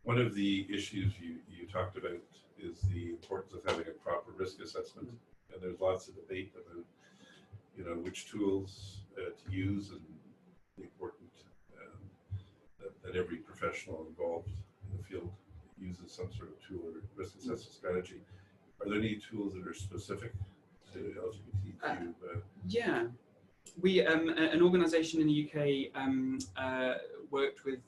One of the issues you talked about is the importance of having a proper risk assessment, and there's lots of debate about which tools to use, and the important that every professional involved in the field uses some sort of tool or risk assessment strategy. Are there any tools that are specific to LGBTQ? Yeah, we an organisation in the UK worked with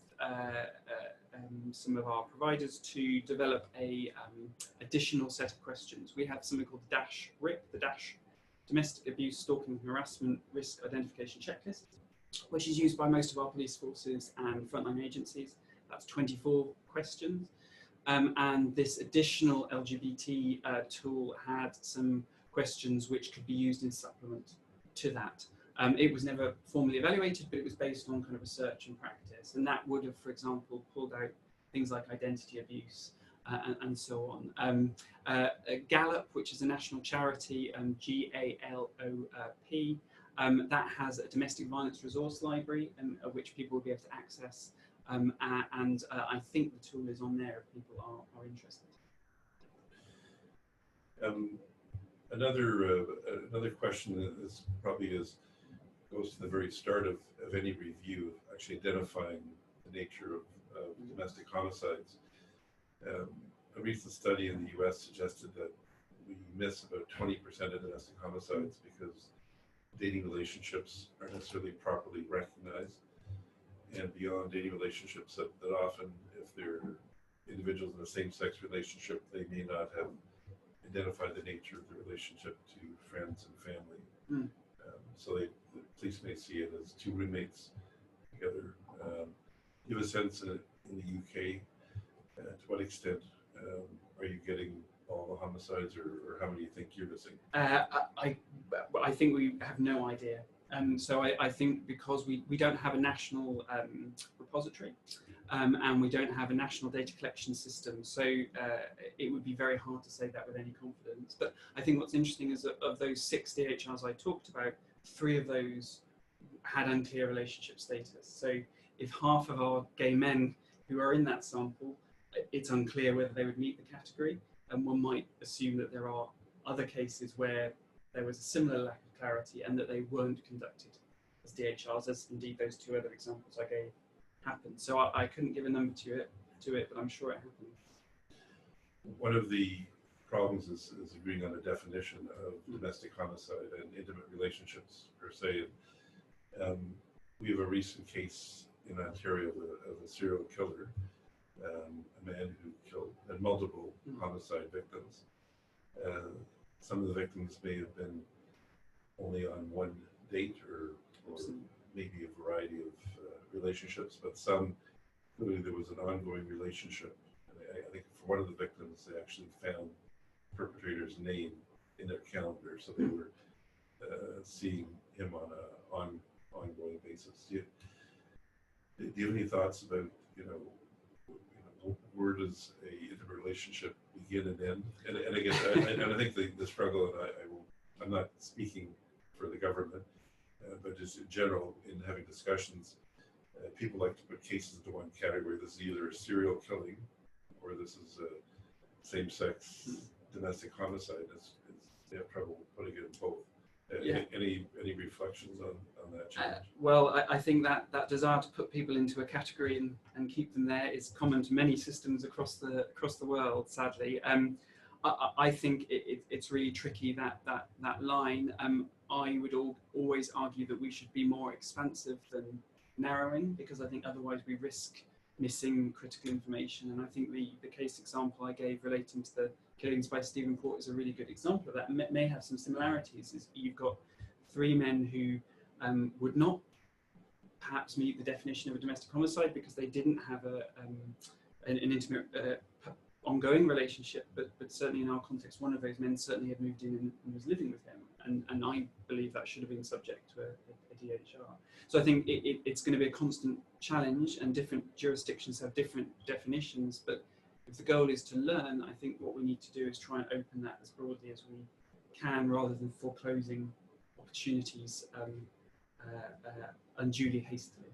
some of our providers to develop a additional set of questions. We have something called the DASH-RIC, the DASH Domestic Abuse, Stalking, Harassment Risk Identification Checklist, which is used by most of our police forces and frontline agencies. That's 24 questions. And this additional LGBT tool had some questions which could be used in supplement to that. It was never formally evaluated, but it was based on kind of research and practice. And that would have, for example, pulled out things like identity abuse and so on. Gallup, which is a national charity, GALOP, that has a domestic violence resource library which people will be able to access. And I think the tool is on there if people are interested. Another question that is probably goes to the very start of any review, actually identifying the nature of domestic homicides. A recent study in the US suggested that we miss about 20% of domestic homicides because dating relationships aren't necessarily properly recognized. And beyond dating relationships, that often, if they're individuals in a same-sex relationship, they may not have identified the nature of the relationship to friends and family. So the police may see it as two roommates together. You have a sense in the UK, to what extent are you getting all the homicides, or how many do you think you're missing? I think we have no idea. So I think because we don't have a national repository and we don't have a national data collection system, so it would be very hard to say that with any confidence. But I think what's interesting is that of those 6 DHRs I talked about, 3 of those had unclear relationship status. So if half of our gay men who are in that sample, it's unclear whether they would meet the category, and one might assume that there are other cases where there was a similar lack of clarity and that they weren't conducted as DHRs, as indeed those 2 other examples I gave happened. So I couldn't give a number to it, but I'm sure it happened. One of the problems is agreeing on a definition of domestic homicide and intimate relationships per se. We have a recent case in Ontario of a serial killer, a man who had multiple homicide victims. Some of the victims may have been only on one date or maybe a variety of relationships, but some, clearly there was an ongoing relationship. And I think for one of the victims, they actually found the perpetrator's name in their calendar, so they were seeing him on an ongoing basis. Do you have any thoughts about, where does a intimate relationship begin and end? And again, I think the struggle, and I'm not speaking for the government, but just in general, in having discussions, people like to put cases into one category. This is either a serial killing or this is a same-sex domestic homicide. They have trouble putting it in both. Any reflections on that change? Well, I think that desire to put people into a category and keep them there is common to many systems across the world, sadly. I think it's really tricky, that line. I would always argue that we should be more expansive than narrowing, because I think otherwise we risk missing critical information. And I think the case example I gave relating to the killings by Stephen Port is a really good example of that. It may have some similarities. You've got 3 men who would not perhaps meet the definition of a domestic homicide because they didn't have an intimate ongoing relationship, but certainly in our context, one of those men certainly had moved in and was living with him, and I believe that should have been subject to a DHR. So I think it's going to be a constant challenge, and different jurisdictions have different definitions, but if the goal is to learn, I think what we need to do is try and open that as broadly as we can, rather than foreclosing opportunities unduly hastily.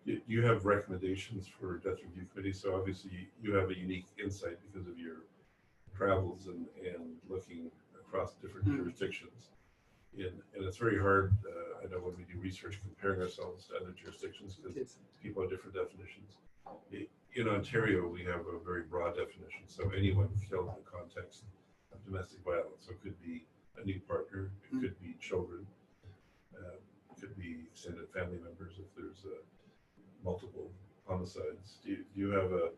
Do you have recommendations for death review committees? So obviously you have a unique insight because of your travels and looking across different jurisdictions. And it's very hard, I know when we do research, comparing ourselves to other jurisdictions because people have different definitions. In Ontario, we have a very broad definition. So anyone killed in the context of domestic violence. So it could be a new partner, it could be children, it could be extended family members if there's multiple homicides. Do you have a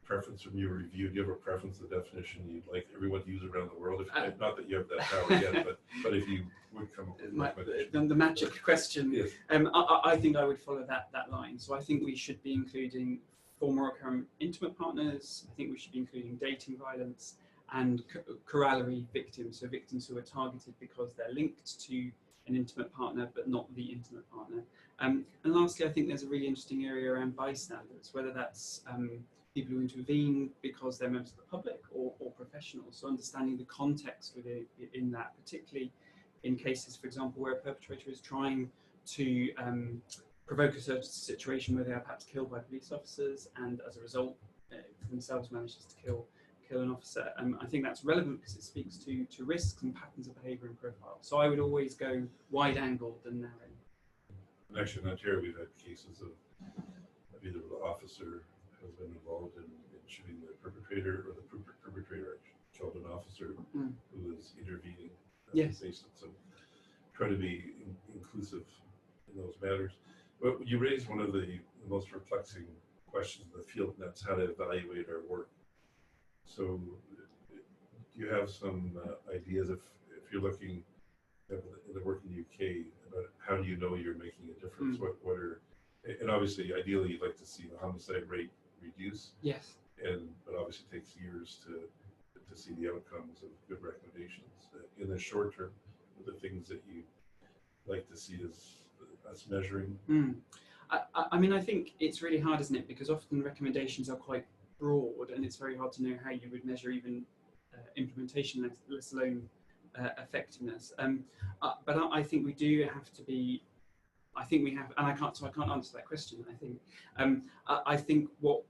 preference from your review? Do you have a preference, the definition you'd like everyone to use around the world? If, not that you have that power yet, but if you would come up with the magic question. Yes. I think I would follow that line. So I think we should be including former or current intimate partners. I think we should be including dating violence and corollary victims, so victims who are targeted because they're linked to an intimate partner but not the intimate partner. And lastly, I think there's a really interesting area around bystanders, whether that's people who intervene because they're members of the public or professionals. So understanding the context within that, particularly in cases, for example, where a perpetrator is trying to provoke a certain situation where they are perhaps killed by police officers and as a result themselves manages to kill an officer. I think that's relevant because it speaks to risks and patterns of behaviour and profile. So I would always go wide-angled than narrow. Actually, in Ontario, we've had cases of either the officer has been involved in shooting the perpetrator, or the perpetrator killed an officer who was intervening. Yes. So try to be inclusive in those matters. But you raised one of the most perplexing questions in the field, and that's how to evaluate our work. So do you have some ideas if you're looking at the work in the UK about how do you know you're making a difference? What are, and obviously ideally you'd like to see the homicide rate reduce. Yes. But obviously it takes years to see the outcomes of good recommendations. In the short term, what are the things that you like to see us measuring? I mean, I think it's really hard, isn't it? Because often recommendations are quite broad, and it's very hard to know how you would measure even implementation, let alone effectiveness. But I think we do have to be. I think we have, and I can't answer that question. I think what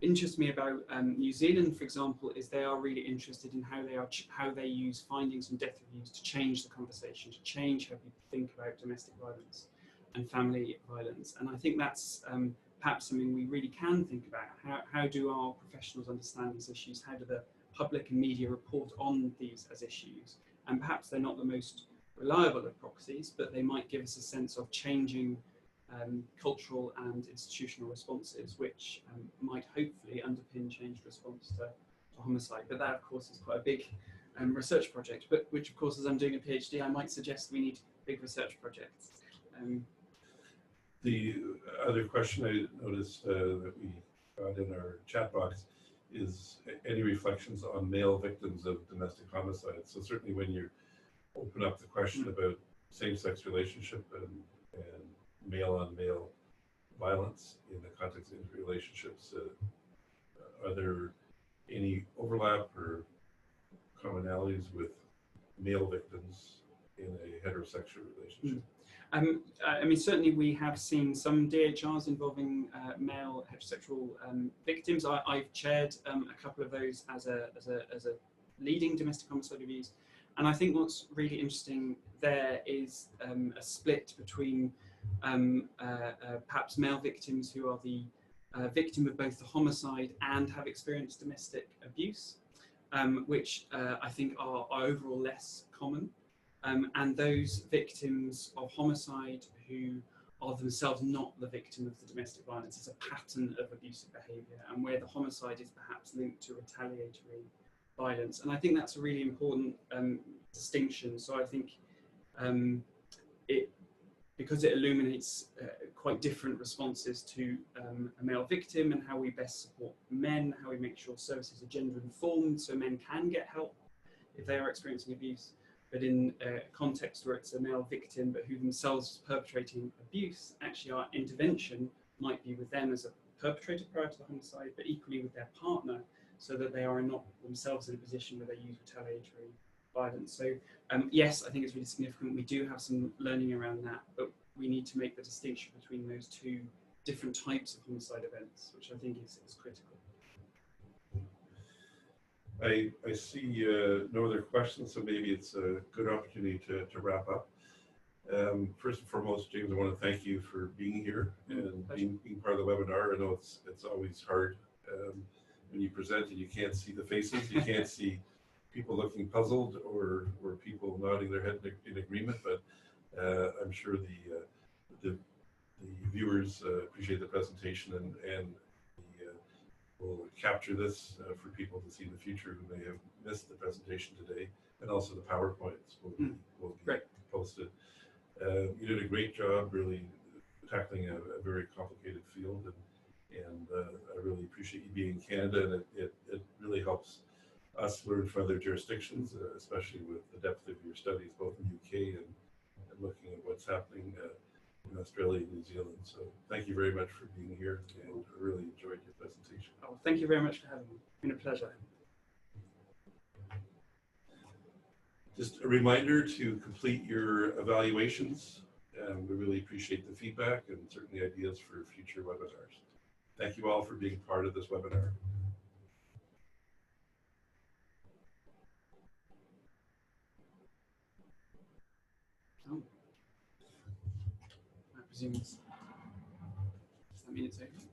interests me about New Zealand, for example, is they are really interested in how they use findings from death reviews to change the conversation, to change how people think about domestic violence and family violence. And I think that's perhaps something we really can think about. How do our professionals understand these issues? How do the public and media report on these as issues? And perhaps they're not the most reliable of proxies, but they might give us a sense of changing cultural and institutional responses, which might hopefully underpin changed response to homicide. But that, of course, is quite a big research project, but which, of course, as I'm doing a PhD, I might suggest we need big research projects. The other question I noticed that we got in our chat box is any reflections on male victims of domestic homicide. So certainly when you open up the question about same-sex relationship and male-on-male violence in the context of interrelationships, are there any overlap or commonalities with male victims in a heterosexual relationship? I mean, certainly we have seen some DHRs involving male heterosexual victims. I've chaired a couple of those as a leading domestic homicide reviews, and I think what's really interesting there is a split between perhaps male victims who are the victim of both the homicide and have experienced domestic abuse, which I think are overall less common. And those victims of homicide who are themselves not the victim of the domestic violence. It's a pattern of abusive behaviour, and where the homicide is perhaps linked to retaliatory violence. And I think that's a really important distinction. So I think because it illuminates quite different responses to a male victim and how we best support men, how we make sure services are gender informed so men can get help if they are experiencing abuse. But in a context where it's a male victim but who themselves perpetrating abuse, actually our intervention might be with them as a perpetrator prior to the homicide, but equally with their partner, so that they are not themselves in a position where they use retaliatory violence. So yes, I think it's really significant. We do have some learning around that, but we need to make the distinction between those two different types of homicide events, which I think is critical. I see no other questions, so maybe it's a good opportunity to wrap up. First and foremost, James, I want to thank you for being here and being part of the webinar. I know it's always hard when you present and you can't see the faces, you can't see people looking puzzled or people nodding their head in agreement, but I'm sure the viewers appreciate the presentation and we'll capture this for people to see in the future who may have missed the presentation today, and also the PowerPoints will be posted. You did a great job really tackling a very complicated field, And I really appreciate you being in Canada, and it really helps us learn from other jurisdictions, especially with the depth of your studies, both in the UK and looking at what's happening in Australia and New Zealand. So thank you very much for being here, and I really enjoyed your presentation. Oh, thank you very much for having me. It's been a pleasure. Just a reminder to complete your evaluations. We really appreciate the feedback and certainly ideas for future webinars. Thank you all for being part of this webinar. Oh. I presume does that mean it's over?